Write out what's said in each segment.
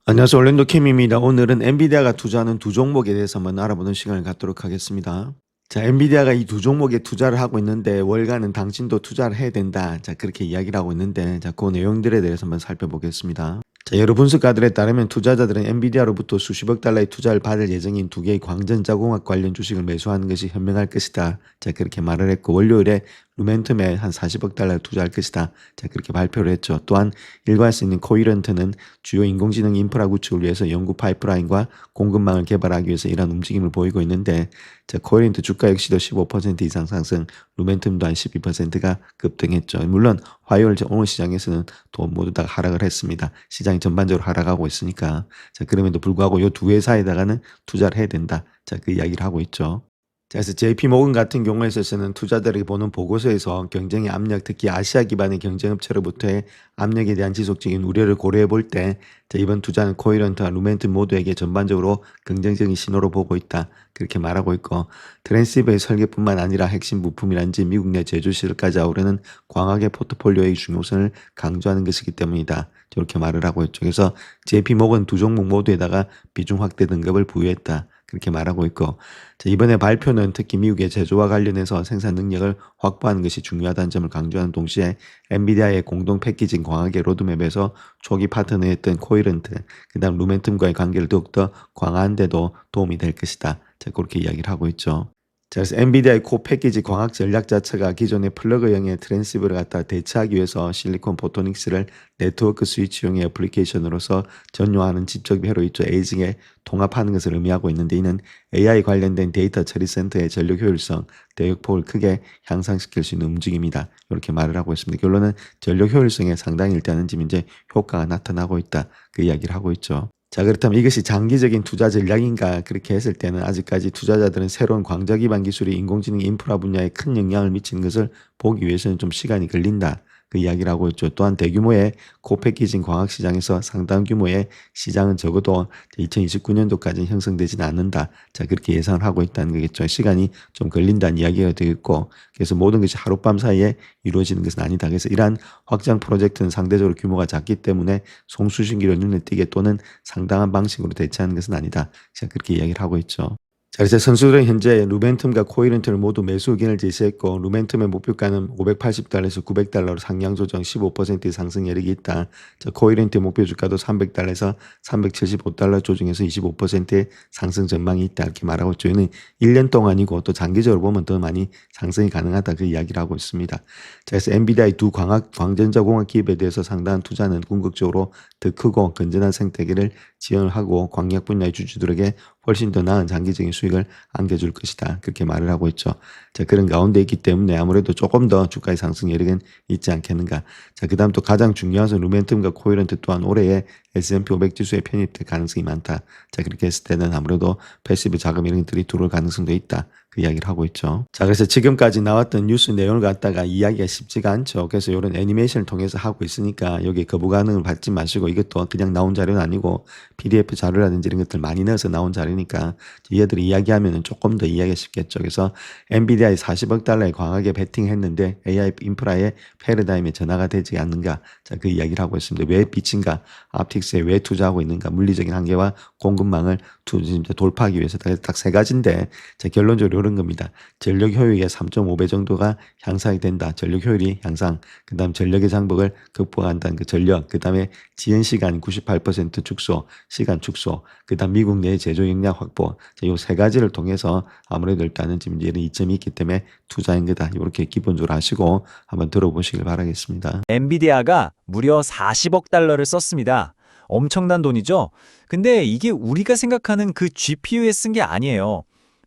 안녕하세요. 올랜도 캠입니다. 오늘은 엔비디아가 투자하는 두 종목에 대해서 한번 알아보는 시간을 갖도록 하겠습니다. 자, 엔비디아가 이 두 종목에 투자를 하고 있는데 월가는 당신도 투자를 해야 된다. 자, 그렇게 이야기를 하고 있는데 자, 그 내용들에 대해서 한번 살펴보겠습니다. 자, 여러 분석가들에 따르면 투자자들은 엔비디아로부터 수십억 달러의 투자를 받을 예정인 두 개의 광전자공학 관련 주식을 매수하는 것이 현명할 것이다. 자, 그렇게 말을 했고 월요일에 루멘텀에 한 40억 달러를 투자할 것이다. 자, 그렇게 발표를 했죠. 또한 일관성 있는 코이런트는 주요 인공지능 인프라 구축을 위해서 연구 파이프라인과 공급망을 개발하기 위해서 이러한 움직임을 보이고 있는데 자, 코이런트 주가 역시도 15% 이상 상승, 루멘텀도 한 12%가 급등했죠. 물론 화요일 오늘 시장에서는 또 모두 다 하락을 했습니다. 시장이 전반적으로 하락하고 있으니까. 자, 그럼에도 불구하고 이 두 회사에다가는 투자를 해야 된다. 자, 그 이야기를 하고 있죠. 자, 그래서 JP모건 같은 경우에 있어서는 투자자들이 보는 보고서에서 경쟁의 압력, 특히 아시아 기반의 경쟁업체로부터의 압력에 대한 지속적인 우려를 고려해 볼 때, 자, 이번 투자는 코이런트와 루멘트 모두에게 전반적으로 긍정적인 신호로 보고 있다. 그렇게 말하고 있고, 트랜시버의 설계뿐만 아니라 핵심 부품이란지 미국 내 제조실까지 아우르는 광학의 포트폴리오의 중요성을 강조하는 것이기 때문이다. 이렇게 말을 하고 있죠. 그래서 JP모건 두 종목 모두에다가 비중 확대 등급을 부여했다. 그렇게 말하고 있고, 자, 이번에 발표는 특히 미국의 제조와 관련해서 생산 능력을 확보하는 것이 중요하다는 점을 강조하는 동시에 엔비디아의 공동 패키징 광학의 로드맵에서 초기 파트너였던 코이런트, 그다음 루멘텀과의 관계를 더욱더 강화하는 데도 도움이 될 것이다. 자, 그렇게 이야기를 하고 있죠. 자, 그래서 엔비디아의 코 패키지 광학 전략 자체가 기존의 플러그형의 트랜시버를 갖다 대체하기 위해서 실리콘 포토닉스를 네트워크 스위치용의 애플리케이션으로서 전용하는 지적 회로 있죠. 에이징에 통합하는 것을 의미하고 있는데 이는 AI 관련된 데이터 처리 센터의 전력 효율성, 대역폭을 크게 향상시킬 수 있는 움직임이다. 이렇게 말을 하고 있습니다. 결론은 전력 효율성에 상당히 일단은 지금 이제 효과가 나타나고 있다. 그 이야기를 하고 있죠. 자, 그렇다면 이것이 장기적인 투자 전략인가? 그렇게 했을 때는 아직까지 투자자들은 새로운 광자 기반 기술이 인공지능 인프라 분야에 큰 영향을 미치는 것을 보기 위해서는 좀 시간이 걸린다. 그 이야기를 하고 있죠. 또한 대규모의 고패키징 광학 시장에서 상당 규모의 시장은 적어도 2029년도까지 형성되지는 않는다. 자, 그렇게 예상을 하고 있다는 거겠죠. 시간이 좀 걸린다는 이야기가 되겠고, 그래서 모든 것이 하룻밤 사이에 이루어지는 것은 아니다. 그래서 이러한 확장 프로젝트는 상대적으로 규모가 작기 때문에 송수신기로 눈에 띄게 또는 상당한 방식으로 대체하는 것은 아니다. 자, 그렇게 이야기를 하고 있죠. 자, 그래서 선수들은 현재 루멘텀과 코이런트를 모두 매수 의견을 제시했고, 루멘텀의 목표가는 580달러에서 900달러로 상향 조정 15% 상승 여력이 있다. 자, 코이런트의 목표 주가도 300달러에서 375달러 조정해서 25%의 상승 전망이 있다. 이렇게 말하고 있죠. 이는 1년 동안이고 또 장기적으로 보면 더 많이 상승이 가능하다. 그 이야기를 하고 있습니다. 자, 그래서 엔비디아의 두 광전자공학 기업에 대해서 상당한 투자는 궁극적으로 더 크고 건전한 생태계를 지원을 하고 광약 분야의 주주들에게 훨씬 더 나은 장기적인 수익을 안겨줄 것이다. 그렇게 말을 하고 있죠. 자, 그런 가운데 있기 때문에 아무래도 조금 더 주가의 상승 여력은 있지 않겠는가. 자, 그 다음 또 가장 중요한 것은 루멘텀과 코이런트 또한 올해에 S&P 500 지수에 편입될 가능성이 많다. 자, 그렇게 했을 때는 아무래도 패시브 자금 이런 것들이 들어올 가능성도 있다. 그 이야기를 하고 있죠. 자, 그래서 지금까지 나왔던 뉴스 내용을 갖다가 이야기가 쉽지가 않죠. 그래서 이런 애니메이션을 통해서 하고 있으니까 여기 거부 가능을 받지 마시고 이것도 그냥 나온 자료는 아니고 PDF 자료라든지 이런 것들 많이 넣어서 나온 자료니까 얘들이 이야기하면 조금 더 이해하기 쉽겠죠. 그래서 엔비디아의 40억 달러의 광하게 베팅했는데 AI 인프라의 패러다임의 전화가 되지 않는가. 자, 그 이야기를 하고 있습니다. 왜 빛인가? aptic스에 왜 투자하고 있는가? 물리적인 한계와 공급망을 돌파하기 위해서 딱 세 가지인데 자, 결론적으로 이런 겁니다. 전력 효율의 3.5배 정도가 향상이 된다. 전력 효율이 향상. 그 다음 전력의 장벽을 극복한다는 그 전력. 그 다음에 지연 시간 98% 축소, 시간 축소. 그 다음 미국 내 제조 역량 확보. 자, 이 세 가지를 통해서 아무래도 일단은 지금 이런 이점이 있기 때문에 투자인 거다. 이렇게 기본적으로 하시고 한번 들어보시길 바라겠습니다. 엔비디아가 무려 40억 달러를 썼습니다. 엄청난 돈이죠? 근데 이게 우리가 생각하는 그 GPU에 쓴 게 아니에요.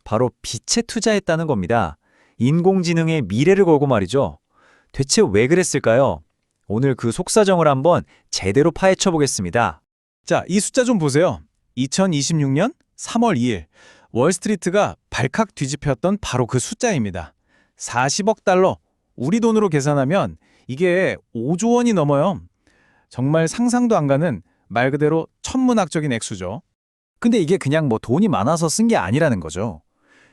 바로 빛에 투자했다는 겁니다. 인공지능의 미래를 걸고 말이죠. 대체 왜 그랬을까요? 오늘 그 속사정을 한번 제대로 파헤쳐 보겠습니다. 자, 이 숫자 좀 보세요. 2026년 3월 2일 월스트리트가 발칵 뒤집혔던 바로 그 숫자입니다. 40억 달러. 우리 돈으로 계산하면 이게 5조 원이 넘어요. 정말 상상도 안 가는 말 그대로 천문학적인 액수죠. 근데 이게 그냥 뭐 돈이 많아서 쓴 게 아니라는 거죠.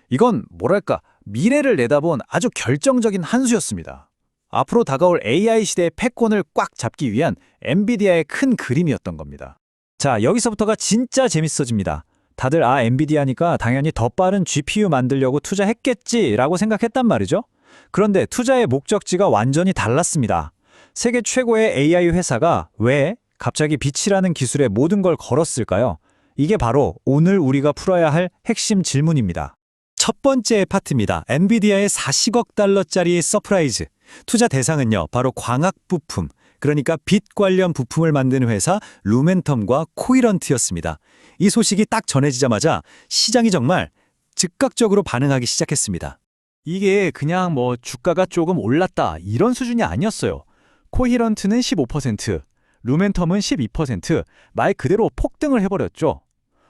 이건 뭐랄까 미래를 내다본 아주 결정적인 한 수였습니다. 앞으로 다가올 AI 시대의 패권을 꽉 잡기 위한 엔비디아의 큰 그림이었던 겁니다. 자, 여기서부터가 진짜 재밌어집니다. 다들 엔비디아니까 당연히 더 빠른 GPU 만들려고 투자했겠지라고 생각했단 말이죠. 그런데 투자의 목적지가 완전히 달랐습니다. 세계 최고의 AI 회사가 왜 갑자기 빛이라는 기술에 모든 걸 걸었을까요? 이게 바로 오늘 우리가 풀어야 할 핵심 질문입니다. 첫 번째 파트입니다. 엔비디아의 40억 달러짜리 서프라이즈. 투자 대상은요, 바로 광학 부품, 그러니까 빛 관련 부품을 만드는 회사 루멘텀과 코이런트였습니다. 이 소식이 딱 전해지자마자 시장이 정말 즉각적으로 반응하기 시작했습니다. 이게 그냥 주가가 조금 올랐다 이런 수준이 아니었어요. 코히런트는 15%, 루멘텀은 12%, 말 그대로 폭등을 해버렸죠.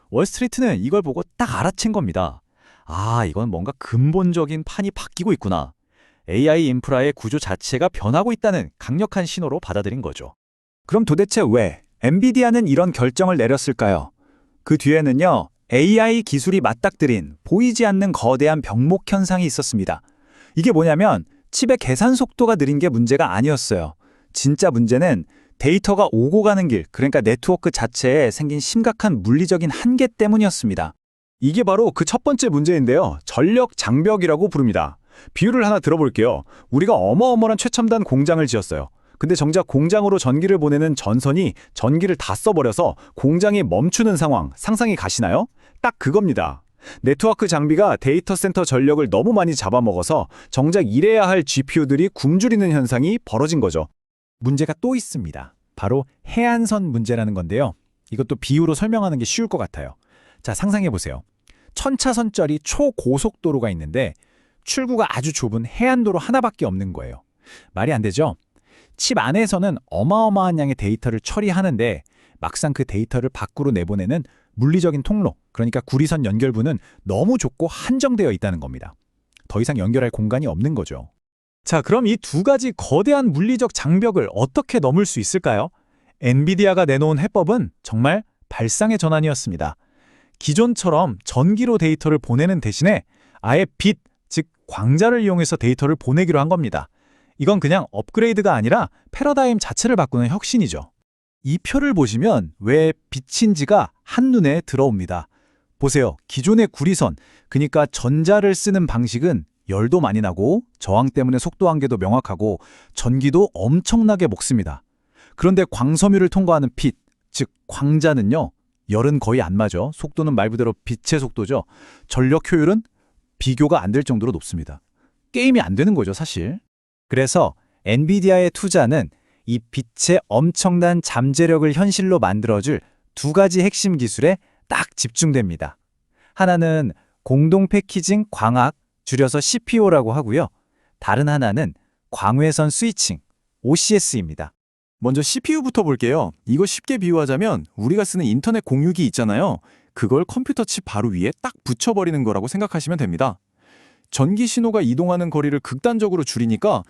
월스트리트는 이걸 보고 딱 알아챈 겁니다. 이건 뭔가 근본적인 판이 바뀌고 있구나. AI 인프라의 구조 자체가 변하고 있다는 강력한 신호로 받아들인 거죠. 그럼 도대체 왜 엔비디아는 이런 결정을 내렸을까요? 그 뒤에는요, AI 기술이 맞닥뜨린 보이지 않는 거대한 병목 현상이 있었습니다. 이게 뭐냐면 칩의 계산 속도가 느린 게 문제가 아니었어요. 진짜 문제는 데이터가 오고 가는 길, 그러니까 네트워크 자체에 생긴 심각한 물리적인 한계 때문이었습니다. 이게 바로 그 첫 번째 문제인데요. 전력 장벽이라고 부릅니다. 비유를 하나 들어볼게요. 우리가 어마어마한 최첨단 공장을 지었어요. 근데 정작 공장으로 전기를 보내는 전선이 전기를 다 써버려서 공장이 멈추는 상황 상상이 가시나요? 딱 그겁니다. 네트워크 장비가 데이터 센터 전력을 너무 많이 잡아먹어서 정작 일해야 할 GPU들이 굶주리는 현상이 벌어진 거죠. 문제가 또 있습니다. 바로 해안선 문제라는 건데요. 이것도 비유로 설명하는 게 쉬울 것 같아요. 자, 상상해보세요. 1000차선짜리 초고속도로가 있는데 출구가 아주 좁은 해안도로 하나밖에 없는 거예요. 말이 안 되죠? 칩 안에서는 어마어마한 양의 데이터를 처리하는데 막상 그 데이터를 밖으로 내보내는 물리적인 통로, 그러니까 구리선 연결부는 너무 좁고 한정되어 있다는 겁니다. 더 이상 연결할 공간이 없는 거죠. 자, 그럼 이 두 가지 거대한 물리적 장벽을 어떻게 넘을 수 있을까요? 엔비디아가 내놓은 해법은 정말 발상의 전환이었습니다. 기존처럼 전기로 데이터를 보내는 대신에 아예 빛, 즉 광자를 이용해서 데이터를 보내기로 한 겁니다. 이건 그냥 업그레이드가 아니라 패러다임 자체를 바꾸는 혁신이죠. 이 표를 보시면 왜 빛인지가 한눈에 들어옵니다. 보세요. 기존의 구리선, 그러니까 전자를 쓰는 방식은 열도 많이 나고 저항 때문에 속도 한계도 명확하고 전기도 엄청나게 먹습니다. 그런데 광섬유를 통과하는 빛, 즉 광자는요. 열은 거의 안 맞아. 속도는 말 그대로 빛의 속도죠. 전력 효율은 비교가 안 될 정도로 높습니다. 게임이 안 되는 거죠, 사실. 그래서 엔비디아의 투자는 이 빛의 엄청난 잠재력을 현실로 만들어줄 두 가지 핵심 기술에 딱 집중됩니다. 하나는 공동 패키징 광학, 줄여서 CPO라고 하고요. 다른 하나는 광외선 스위칭, OCS입니다. 먼저 CPU부터 볼게요. 이거 쉽게 비유하자면 우리가 쓰는 인터넷 공유기 있잖아요. 그걸 컴퓨터 칩 바로 위에 딱 붙여버리는 거라고 생각하시면 됩니다. 전기 신호가 이동하는 거리를 극단적으로 줄이니까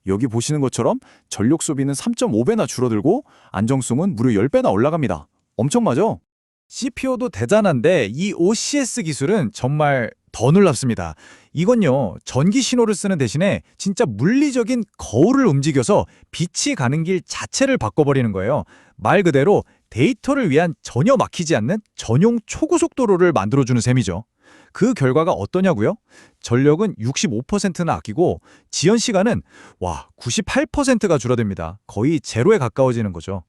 여기 보시는 것처럼 전력 소비는 3.5배나 줄어들고 안정성은 무려 10배나 올라갑니다. 엄청 맞죠? CPO도 대단한데 이 OCS 기술은 정말 더 놀랍습니다. 이건요, 전기 신호를 쓰는 대신에 진짜 물리적인 거울을 움직여서 빛이 가는 길 자체를 바꿔버리는 거예요. 말 그대로 데이터를 위한 전혀 막히지 않는 전용 초고속도로를 만들어주는 셈이죠. 그 결과가 어떠냐고요? 전력은 65%나 아끼고 지연 시간은 98%가 줄어듭니다. 거의 제로에 가까워지는 거죠.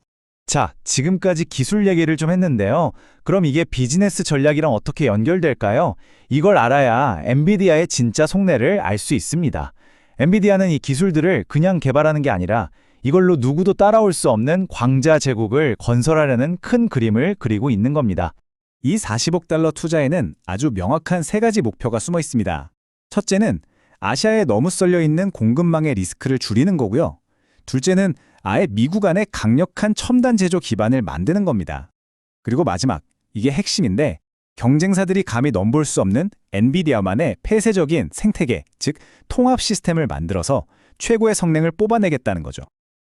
자, 지금까지 기술 얘기를 좀 했는데요. 그럼 이게 비즈니스 전략이랑 어떻게 연결될까요? 이걸 알아야 엔비디아의 진짜 속내를 알 수 있습니다. 엔비디아는 이 기술들을 그냥 개발하는 게 아니라 이걸로 누구도 따라올 수 없는 광자 제국을 건설하려는 큰 그림을 그리고 있는 겁니다. 이 40억 달러 투자에는 아주 명확한 세 가지 목표가 숨어 있습니다. 첫째는 아시아에 너무 쏠려 있는 공급망의 리스크를 줄이는 거고요. 둘째는 아예 미국 안에 강력한 첨단 제조 기반을 만드는 겁니다. 그리고 마지막, 이게 핵심인데 경쟁사들이 감히 넘볼 수 없는 엔비디아만의 폐쇄적인 생태계, 즉 통합 시스템을 만들어서 최고의 성능을 뽑아내겠다는 거죠.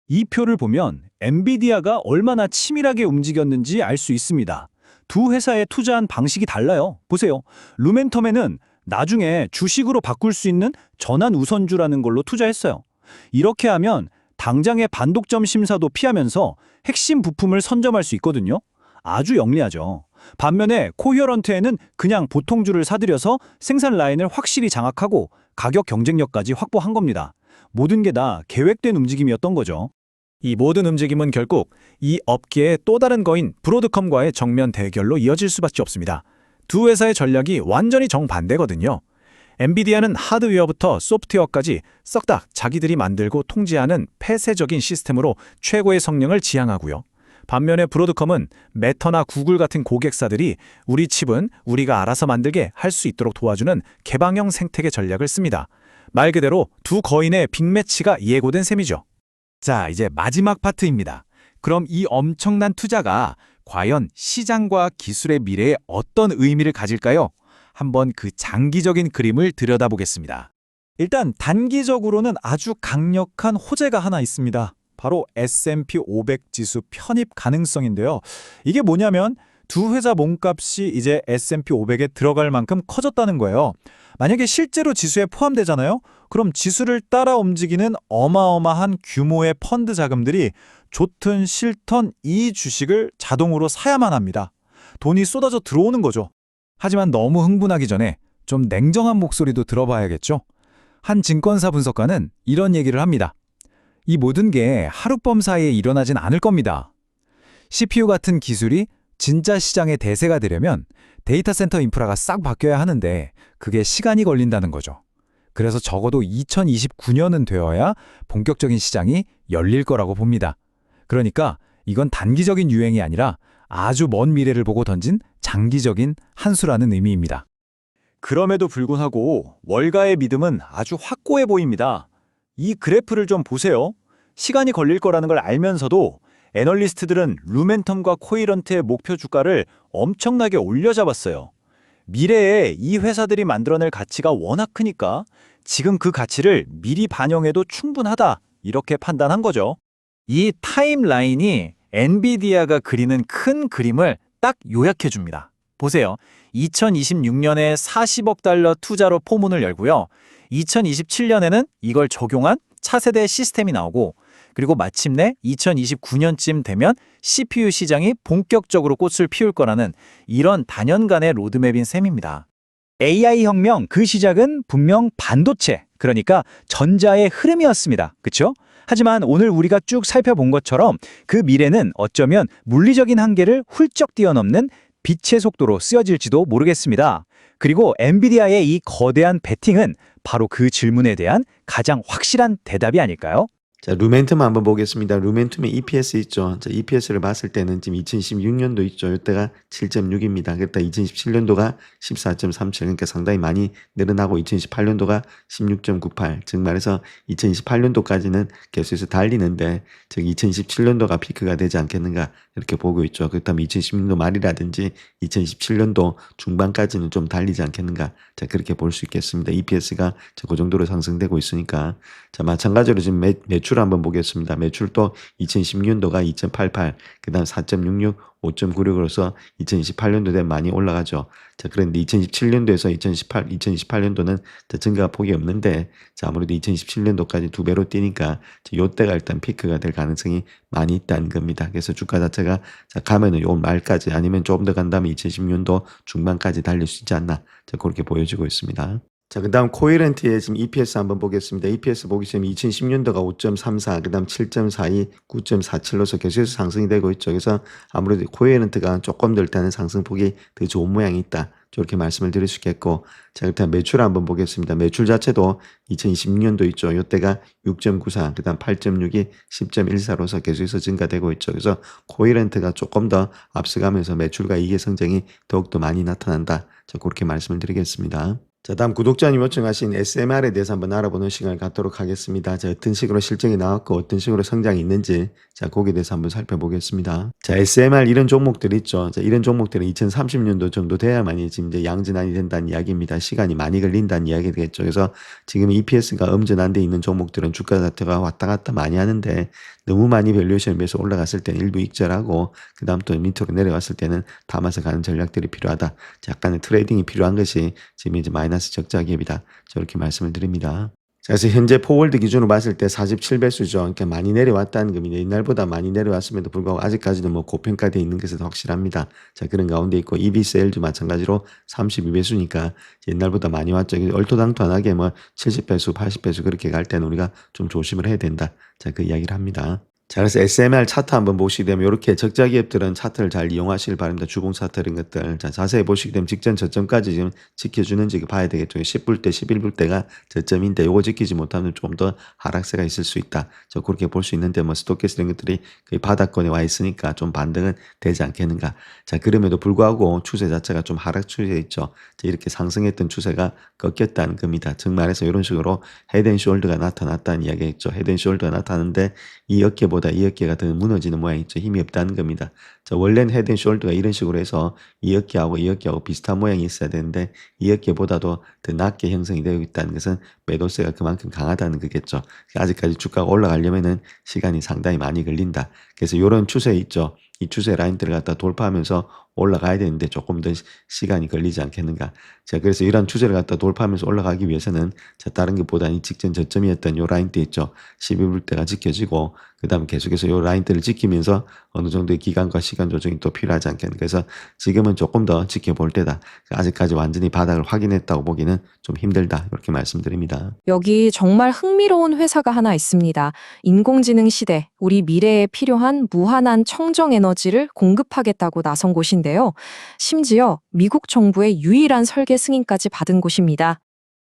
이 표를 보면 엔비디아가 얼마나 치밀하게 움직였는지 알 수 있습니다. 두 회사에 투자한 방식이 달라요. 보세요. 루멘텀에는 나중에 주식으로 바꿀 수 있는 전환 우선주라는 걸로 투자했어요. 이렇게 하면 당장의 반독점 심사도 피하면서 핵심 부품을 선점할 수 있거든요. 아주 영리하죠. 반면에 코히어런트에는 그냥 보통주를 사들여서 생산 라인을 확실히 장악하고 가격 경쟁력까지 확보한 겁니다. 모든 게 다 계획된 움직임이었던 거죠. 이 모든 움직임은 결국 이 업계의 또 다른 거인 브로드컴과의 정면 대결로 이어질 수밖에 없습니다. 두 회사의 전략이 완전히 정반대거든요. 엔비디아는 하드웨어부터 소프트웨어까지 썩 다 자기들이 만들고 통제하는 폐쇄적인 시스템으로 최고의 성능을 지향하고요. 반면에 브로드컴은 메타나 구글 같은 고객사들이 우리 칩은 우리가 알아서 만들게 할 수 있도록 도와주는 개방형 생태계 전략을 씁니다. 말 그대로 두 거인의 빅매치가 예고된 셈이죠. 자, 이제 마지막 파트입니다. 그럼 이 엄청난 투자가 과연 시장과 기술의 미래에 어떤 의미를 가질까요? 한번 그 장기적인 그림을 들여다보겠습니다. 일단 단기적으로는 아주 강력한 호재가 하나 있습니다. 바로 S&P 500 지수 편입 가능성인데요. 이게 뭐냐면 두 회사 몸값이 이제 S&P 500에 들어갈 만큼 커졌다는 거예요. 만약에 실제로 지수에 포함되잖아요. 그럼 지수를 따라 움직이는 어마어마한 규모의 펀드 자금들이 좋든 싫든 이 주식을 자동으로 사야만 합니다. 돈이 쏟아져 들어오는 거죠. 하지만 너무 흥분하기 전에 좀 냉정한 목소리도 들어봐야겠죠. 한 증권사 분석가는 이런 얘기를 합니다. 이 모든 게 하룻밤 사이에 일어나진 않을 겁니다. CPU 같은 기술이 진짜 시장의 대세가 되려면 데이터 센터 인프라가 싹 바뀌어야 하는데 그게 시간이 걸린다는 거죠. 그래서 적어도 2029년은 되어야 본격적인 시장이 열릴 거라고 봅니다. 그러니까 이건 단기적인 유행이 아니라 아주 먼 미래를 보고 던진 장기적인 한 수라는 의미입니다. 그럼에도 불구하고 월가의 믿음은 아주 확고해 보입니다. 이 그래프를 좀 보세요. 시간이 걸릴 거라는 걸 알면서도 애널리스트들은 루멘텀과 코히런트의 목표 주가를 엄청나게 올려잡았어요. 미래에 이 회사들이 만들어낼 가치가 워낙 크니까 지금 그 가치를 미리 반영해도 충분하다 이렇게 판단한 거죠. 이 타임라인이 엔비디아가 그리는 큰 그림을 딱 요약해 줍니다. 보세요. 2026년에 40억 달러 투자로 포문을 열고요. 2027년에는 이걸 적용한 차세대 시스템이 나오고 그리고 마침내 2029년쯤 되면 CPU 시장이 본격적으로 꽃을 피울 거라는 이런 단연간의 로드맵인 셈입니다. AI 혁명 그 시작은 분명 반도체, 그러니까 전자의 흐름이었습니다. 그렇죠? 하지만 오늘 우리가 쭉 살펴본 것처럼 그 미래는 어쩌면 물리적인 한계를 훌쩍 뛰어넘는 빛의 속도로 쓰여질지도 모르겠습니다. 그리고 엔비디아의 이 거대한 베팅은 바로 그 질문에 대한 가장 확실한 대답이 아닐까요? 자, 루멘텀 한번 보겠습니다. 루멘텀의 EPS 있죠. 자, EPS를 봤을 때는 지금 2016년도 있죠. 이때가 7.6입니다. 그랬다 2017년도가 14.37. 그러니까 상당히 많이 늘어나고 2018년도가 16.98. 즉 말해서 2028년도까지는 계속해서 달리는데 즉 2027년도가 피크가 되지 않겠는가 이렇게 보고 있죠. 그렇다면 2016년도 말이라든지 2017년도 중반까지는 좀 달리지 않겠는가. 자, 그렇게 볼 수 있겠습니다. EPS가 그 정도로 상승되고 있으니까. 자, 마찬가지로 지금 매출 한번 보겠습니다. 매출도 2010년도가 2.88, 그 다음 4.66, 5.96으로서 2028년도에 많이 올라가죠. 자, 그런데 2017년도에서 2028년도는 증가 폭이 없는데, 자, 아무래도 2017년도까지 두 배로 뛰니까, 요때가 일단 피크가 될 가능성이 많이 있다는 겁니다. 그래서 주가 자체가, 자, 가면은 요 말까지 아니면 조금 더 간다면 2010년도 중반까지 달릴 수 있지 않나, 자, 그렇게 보여지고 있습니다. 자, 그 다음 코헤런트의 지금 EPS 한번 보겠습니다. EPS 보기 시작하면 2010년도가 5.34, 그 다음 7.42, 9.47로서 계속해서 상승이 되고 있죠. 그래서 아무래도 코헤런트가 조금 더 일단은 상승폭이 더 좋은 모양이 있다. 저렇게 말씀을 드릴 수 있겠고, 자, 일단 매출 한번 보겠습니다. 매출 자체도 2026년도 있죠. 이때가 6.94, 그 다음 8.62, 10.14로서 계속해서 증가되고 있죠. 그래서 코헤런트가 조금 더 앞서가면서 매출과 이익의 성장이 더욱더 많이 나타난다. 자, 그렇게 말씀을 드리겠습니다. 자, 다음 구독자님 요청하신 SMR에 대해서 한번 알아보는 시간을 갖도록 하겠습니다. 자, 어떤 식으로 실적이 나왔고 어떤 식으로 성장이 있는지, 자, 거기에 대해서 한번 살펴보겠습니다. 자, SMR 이런 종목들이 있죠. 자, 이런 종목들은 2030년도 정도 돼야만이 지금 이제 양전환이 된다는 이야기입니다. 시간이 많이 걸린다는 이야기가 되겠죠. 그래서 지금 EPS가 음전 안 돼 있는 종목들은 주가 자체가 왔다 갔다 많이 하는데 너무 많이 밸류에이션을 매서 올라갔을 때는 일부 익절하고 그 다음 또 밑으로 내려갔을 때는 담아서 가는 전략들이 필요하다. 자, 약간의 트레이딩이 필요한 것이 지금 이제 마이너스 적자 기업이다. 저렇게 말씀을 드립니다. 자, 그래서 현재 포월드 기준으로 봤을 때 47배수죠. 그러니까 많이 내려왔다는 겁니다. 옛날보다 많이 내려왔음에도 불구하고 아직까지는 뭐 고평가되어 있는 것은 확실합니다. 자, 그런 가운데 있고 EBSL도 마찬가지로 32배수니까 옛날보다 많이 왔죠. 얼토당토하게 뭐 70배수, 80배수 그렇게 갈 때는 우리가 좀 조심을 해야 된다. 자, 그 이야기를 합니다. 자, 그래서 SMR 차트 한번 보시게 되면 이렇게 적자 기업들은 차트를 잘 이용하시길 바랍니다. 주봉 차트 이런 것들. 자, 자세히 보시게 되면 직전 저점까지 지금 지켜주는지 봐야 되겠죠. 10불대, 11불대가 저점인데 요거 지키지 못하면 좀 더 하락세가 있을 수 있다. 저 그렇게 볼 수 있는데 뭐 스토캐스 이런 것들이 거의 바닥권에 와 있으니까 좀 반등은 되지 않겠는가. 자, 그럼에도 불구하고 추세 자체가 좀 하락 추세에 있죠. 자, 이렇게 상승했던 추세가 꺾였다는 겁니다. 즉 말해서 이런 식으로 헤드앤숄더가 나타났다는 이야기겠죠. 헤드앤숄더가 나타나는데 이 어깨보다 이 어깨가 더 무너지는 모양이죠. 힘이 없다는 겁니다. 자, 원래는 헤드앤숄더가 이런 식으로 해서 이 어깨하고 비슷한 모양이 있어야 되는데 이 어깨보다도 더 낮게 형성이 되고 있다는 것은 매도세가 그만큼 강하다는 거겠죠. 아직까지 주가가 올라가려면은 시간이 상당히 많이 걸린다. 그래서 이런 추세 있죠. 이 추세 라인들을 갖다 돌파하면서 올라가야 되는데 조금 더 시간이 걸리지 않겠는가. 자, 그래서 이런 추세를 갖다 돌파하면서 올라가기 위해서는 자, 다른 것보다는 직전 저점이었던 요 라인대 있죠. 12불대가 지켜지고 그 다음 계속해서 요 라인대를 지키면서 어느 정도의 기간과 시간 조정이 또 필요하지 않겠는가. 그래서 지금은 조금 더 지켜볼 때다. 아직까지 완전히 바닥을 확인했다고 보기는 좀 힘들다. 이렇게 말씀드립니다. 여기 정말 흥미로운 회사가 하나 있습니다. 인공지능 시대, 우리 미래에 필요한 무한한 청정 에너지를 공급하겠다고 나선 곳인데요. 심지어 미국 정부의 유일한 설계 승인까지 받은 곳입니다.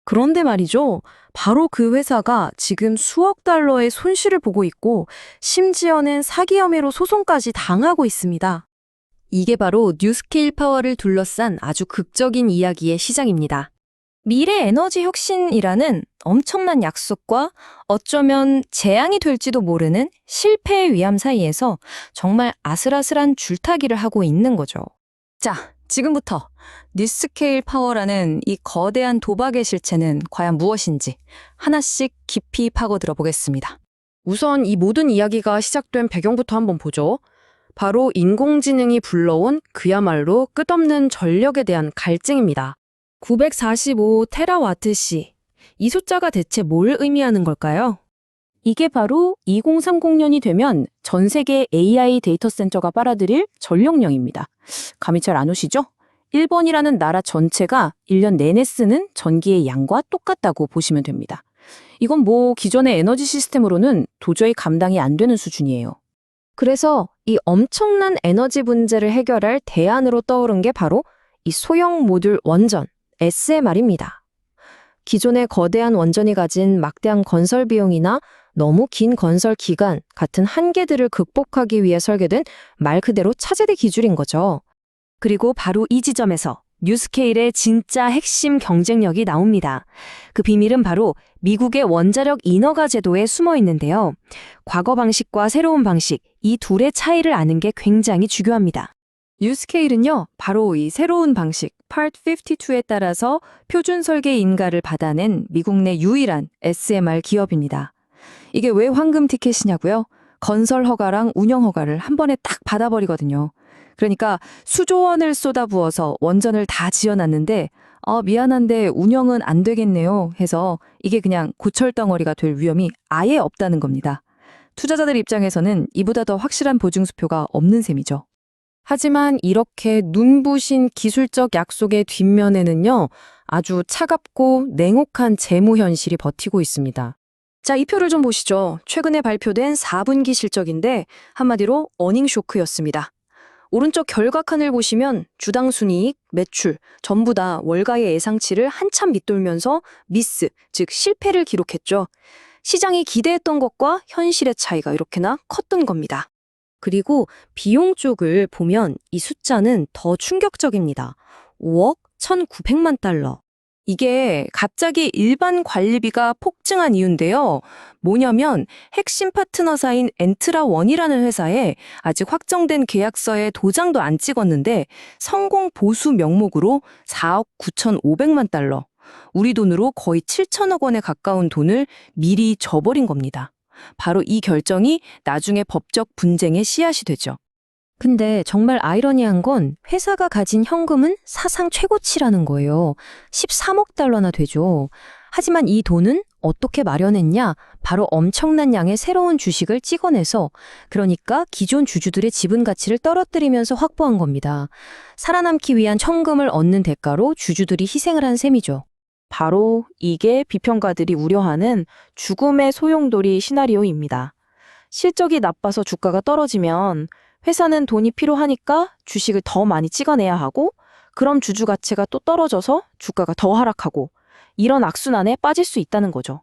그런데 말이죠. 바로 그 회사가 지금 수억 달러의 손실을 보고 있고 심지어는 사기 혐의로 소송까지 당하고 있습니다. 이게 바로 뉴스케일 파워를 둘러싼 아주 극적인 이야기의 시작입니다. 미래 에너지 혁신이라는 엄청난 약속과 어쩌면 재앙이 될지도 모르는 실패의 위험 사이에서 정말 아슬아슬한 줄타기를 하고 있는 거죠. 자, 지금부터 뉴스케일 파워라는 이 거대한 도박의 실체는 과연 무엇인지 하나씩 깊이 파고들어 보겠습니다. 우선 이 모든 이야기가 시작된 배경부터 한번 보죠. 바로 인공지능이 불러온 그야말로 끝없는 전력에 대한 갈증입니다. 945테라와트시. 이 숫자가 대체 뭘 의미하는 걸까요? 이게 바로 2030년이 되면 전 세계 AI 데이터 센터가 빨아들일 전력량입니다. 감이 잘 안 오시죠? 일본이라는 나라 전체가 1년 내내 쓰는 전기의 양과 똑같다고 보시면 됩니다. 이건 뭐 기존의 에너지 시스템으로는 도저히 감당이 안 되는 수준이에요. 그래서 이 엄청난 에너지 문제를 해결할 대안으로 떠오른 게 바로 이 소형 모듈 원전, SMR입니다. 기존의 거대한 원전이 가진 막대한 건설 비용이나 너무 긴 건설 기간 같은 한계들을 극복하기 위해 설계된 말 그대로 차세대 기술인 거죠. 그리고 바로 이 지점에서 뉴스케일의 진짜 핵심 경쟁력이 나옵니다. 그 비밀은 바로 미국의 원자력 인허가 제도에 숨어 있는데요. 과거 방식과 새로운 방식, 이 둘의 차이를 아는 게 굉장히 중요합니다. 뉴스케일은요, 바로 이 새로운 방식, Part 52에 따라서 표준 설계 인가를 받아낸 미국 내 유일한 SMR 기업입니다. 이게 왜 황금 티켓이냐고요? 건설 허가랑 운영 허가를 한 번에 딱 받아버리거든요. 그러니까 수조 원을 쏟아부어서 원전을 다 지어놨는데 미안한데 운영은 안 되겠네요 해서 이게 그냥 고철덩어리가 될 위험이 아예 없다는 겁니다. 투자자들 입장에서는 이보다 더 확실한 보증수표가 없는 셈이죠. 하지만 이렇게 눈부신 기술적 약속의 뒷면에는요, 아주 차갑고 냉혹한 재무 현실이 버티고 있습니다. 자, 이 표를 좀 보시죠. 최근에 발표된 4분기 실적인데 한마디로 어닝 쇼크였습니다. 오른쪽 결과칸을 보시면 주당 순이익, 매출 전부 다 월가의 예상치를 한참 밑돌면서 미스, 즉 실패를 기록했죠. 시장이 기대했던 것과 현실의 차이가 이렇게나 컸던 겁니다. 그리고 비용 쪽을 보면 이 숫자는 더 충격적입니다. 5억 1,900만 달러. 이게 갑자기 일반 관리비가 폭증한 이유인데요. 뭐냐면 핵심 파트너사인 엔트라원이라는 회사에 아직 확정된 계약서에 도장도 안 찍었는데 성공 보수 명목으로 4억 9,500만 달러, 우리 돈으로 거의 7천억 원에 가까운 돈을 미리 줘버린 겁니다. 바로 이 결정이 나중에 법적 분쟁의 씨앗이 되죠. 근데 정말 아이러니한 건 회사가 가진 현금은 사상 최고치라는 거예요. 13억 달러나 되죠. 하지만 이 돈은 어떻게 마련했냐? 바로 엄청난 양의 새로운 주식을 찍어내서 그러니까 기존 주주들의 지분 가치를 떨어뜨리면서 확보한 겁니다. 살아남기 위한 천금을 얻는 대가로 주주들이 희생을 한 셈이죠. 바로 이게 비평가들이 우려하는 죽음의 소용돌이 시나리오입니다. 실적이 나빠서 주가가 떨어지면 회사는 돈이 필요하니까 주식을 더 많이 찍어내야 하고 그럼 주주 가치가 또 떨어져서 주가가 더 하락하고 이런 악순환에 빠질 수 있다는 거죠.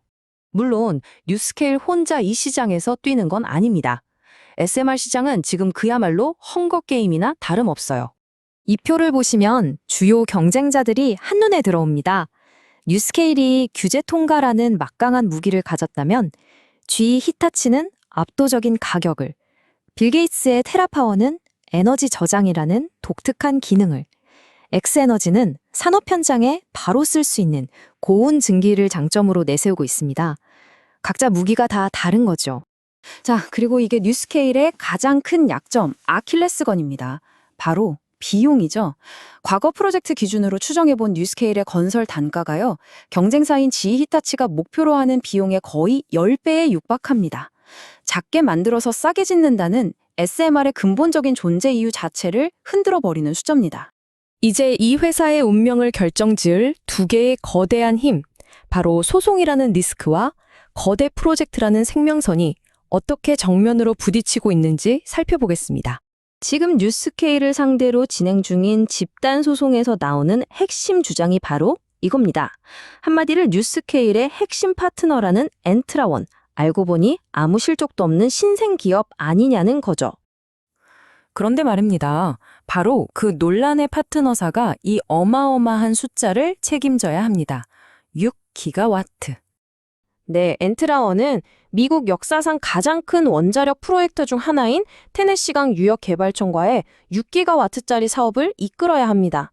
물론 뉴스케일 혼자 이 시장에서 뛰는 건 아닙니다. SMR 시장은 지금 그야말로 헝거게임이나 다름없어요. 이 표를 보시면 주요 경쟁자들이 한눈에 들어옵니다. 뉴스케일이 규제 통과라는 막강한 무기를 가졌다면 GE 히타치는 압도적인 가격을, 빌 게이츠의 테라파워는 에너지 저장이라는 독특한 기능을, 엑스에너지는 산업 현장에 바로 쓸 수 있는 고온 증기를 장점으로 내세우고 있습니다. 각자 무기가 다 다른 거죠. 자, 그리고 이게 뉴스케일의 가장 큰 약점, 아킬레스건입니다. 바로 비용이죠. 과거 프로젝트 기준으로 추정해본 뉴스케일의 건설 단가가요. 경쟁사인 GE 히타치가 목표로 하는 비용의 거의 10배에 육박합니다. 작게 만들어서 싸게 짓는다는 SMR의 근본적인 존재 이유 자체를 흔들어 버리는 수저입니다. 이제 이 회사의 운명을 결정지을 두 개의 거대한 힘, 바로 소송이라는 리스크와 거대 프로젝트라는 생명선이 어떻게 정면으로 부딪히고 있는지 살펴보겠습니다. 지금 뉴스케일을 상대로 진행 중인 집단 소송에서 나오는 핵심 주장이 바로 이겁니다. 한마디로 뉴스케일의 핵심 파트너라는 엔트라원, 알고 보니 아무 실적도 없는 신생기업 아니냐는 거죠. 그런데 말입니다. 바로 그 논란의 파트너사가 이 어마어마한 숫자를 책임져야 합니다. 6기가와트. 네, 엔트라원은 미국 역사상 가장 큰 원자력 프로젝트 중 하나인 테네시강 유역개발청과의 6기가와트짜리 사업을 이끌어야 합니다.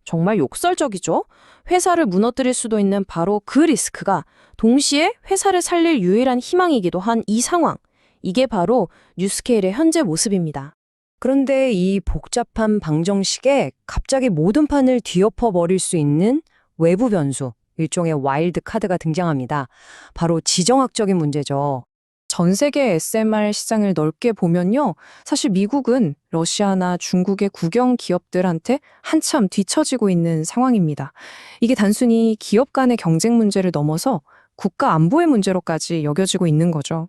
정말 욕설적이죠? 회사를 무너뜨릴 수도 있는 바로 그 리스크가 동시에 회사를 살릴 유일한 희망이기도 한 이 상황. 이게 바로 뉴스케일의 현재 모습입니다. 그런데 이 복잡한 방정식에 갑자기 모든 판을 뒤엎어 버릴 수 있는 외부 변수, 일종의 와일드 카드가 등장합니다. 바로 지정학적인 문제죠. 전 세계 SMR 시장을 넓게 보면요. 사실 미국은 러시아나 중국의 국영 기업들한테 한참 뒤처지고 있는 상황입니다. 이게 단순히 기업 간의 경쟁 문제를 넘어서 국가 안보의 문제로까지 여겨지고 있는 거죠.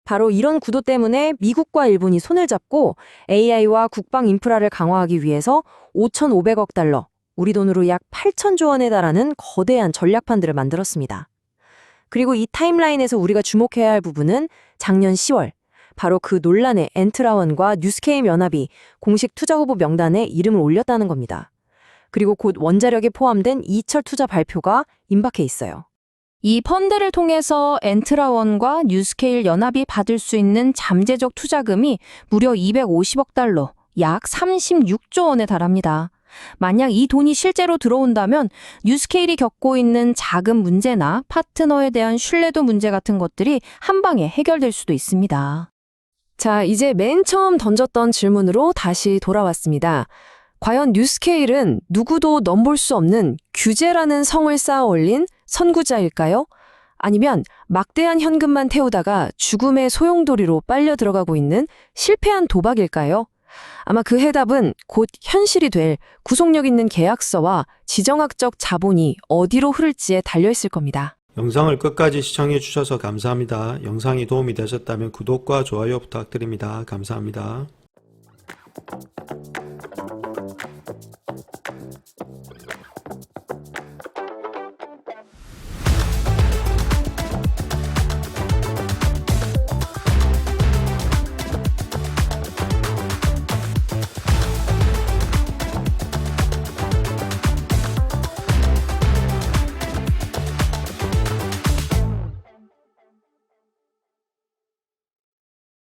바로 이런 구도 때문에 미국과 일본이 손을 잡고 AI와 국방 인프라를 강화하기 위해서 5,500억 달러, 우리 돈으로 약 8천조 원에 달하는 거대한 전략판들을 만들었습니다. 그리고 이 타임라인에서 우리가 주목해야 할 부분은 작년 10월, 바로 그 논란의 엔트라원과 뉴스케일 연합이 공식 투자 후보 명단에 이름을 올렸다는 겁니다. 그리고 곧 원자력에 포함된 이철 투자 발표가 임박해 있어요. 이 펀드를 통해서 엔트라원과 뉴스케일 연합이 받을 수 있는 잠재적 투자금이 무려 250억 달러, 약 36조 원에 달합니다. 만약 이 돈이 실제로 들어온다면 뉴스케일이 겪고 있는 자금 문제나 파트너에 대한 신뢰도 문제 같은 것들이 한 방에 해결될 수도 있습니다. 자, 이제 맨 처음 던졌던 질문으로 다시 돌아왔습니다. 과연 뉴스케일은 누구도 넘볼 수 없는 규제라는 성을 쌓아 올린 선구자일까요? 아니면 막대한 현금만 태우다가 죽음의 소용돌이로 빨려 들어가고 있는 실패한 도박일까요? 아마 그 해답은 곧 현실이 될 구속력 있는 계약서와 지정학적 자본이 어디로 흐를지에 달려있을 겁니다. 영상을 끝까지 시청해 주셔서 감사합니다. 영상이 도움이 되셨다면 구독과 좋아요 부탁드립니다. 감사합니다.